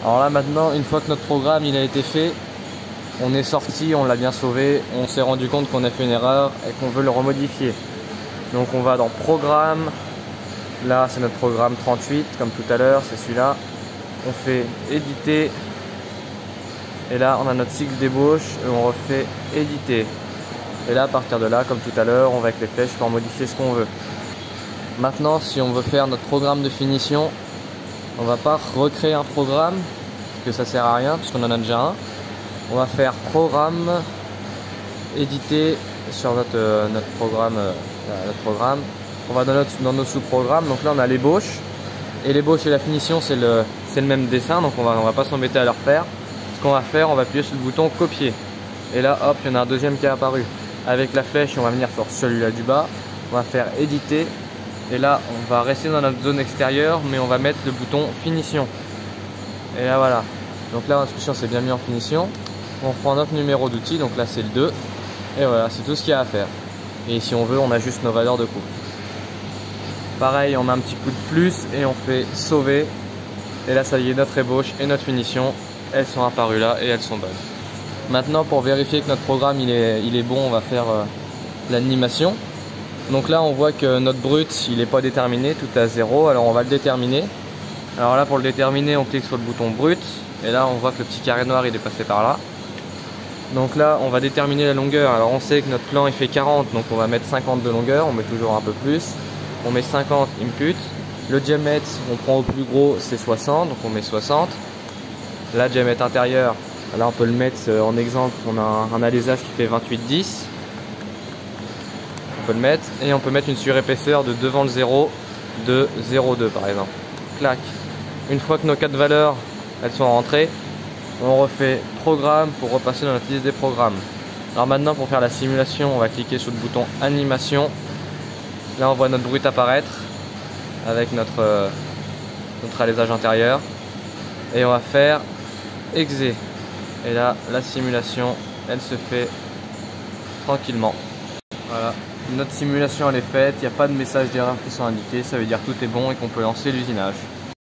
Alors là maintenant, une fois que notre programme il a été fait, on est sorti, on l'a bien sauvé, on s'est rendu compte qu'on a fait une erreur et qu'on veut le remodifier. Donc on va dans programme, là c'est notre programme 38 comme tout à l'heure, c'est celui-là. On fait éditer et là on a notre cycle d'ébauche et on refait éditer. Et là à partir de là, comme tout à l'heure, on va avec les flèches pour modifier ce qu'on veut. Maintenant si on veut faire notre programme de finition, on va pas recréer un programme, parce que ça sert à rien, puisqu'on en a déjà un. On va faire programme, éditer sur notre programme. On va dans nos sous-programmes, donc là on a l'ébauche. Et l'ébauche et la finition c'est le même dessin, donc on va pas s'embêter à le refaire. Ce qu'on va faire, on va appuyer sur le bouton copier. Et là hop, il y en a un deuxième qui est apparu. Avec la flèche, on va venir sur celui-là du bas. On va faire éditer. Et là, on va rester dans notre zone extérieure, mais on va mettre le bouton finition. Et là, voilà. Donc là, l'inscription, c'est bien mis en finition. On prend notre numéro d'outil, donc là, c'est le 2. Et voilà, c'est tout ce qu'il y a à faire. Et si on veut, on ajuste nos valeurs de coupe. Pareil, on met un petit coup de plus et on fait sauver. Et là, ça y est, notre ébauche et notre finition, elles sont apparues là et elles sont bonnes. Maintenant, pour vérifier que notre programme, il est bon, on va faire l'animation. Donc là on voit que notre brut il n'est pas déterminé, tout est à 0, alors on va le déterminer. Alors là pour le déterminer on clique sur le bouton brut et là on voit que le petit carré noir il est passé par là. Donc là on va déterminer la longueur, alors on sait que notre plan il fait 40 donc on va mettre 50 de longueur, on met toujours un peu plus. On met 50 input, le diamètre on prend au plus gros c'est 60 donc on met 60. Là diamètre intérieur, là on peut le mettre en exemple, on a un alésage qui fait 28,10. On peut le mettre et on peut mettre une surépaisseur de devant le 0 de 0,2 par exemple. Clac. Une fois que nos 4 valeurs elles sont rentrées, on refait programme pour repasser dans notre liste des programmes. Alors maintenant pour faire la simulation, on va cliquer sur le bouton animation. Là on voit notre brut apparaître avec notre alésage intérieur et on va faire exé. Et là la simulation elle se fait tranquillement. Voilà. Notre simulation elle est faite, il n'y a pas de message d'erreur qui sont indiqués, ça veut dire que tout est bon et qu'on peut lancer l'usinage.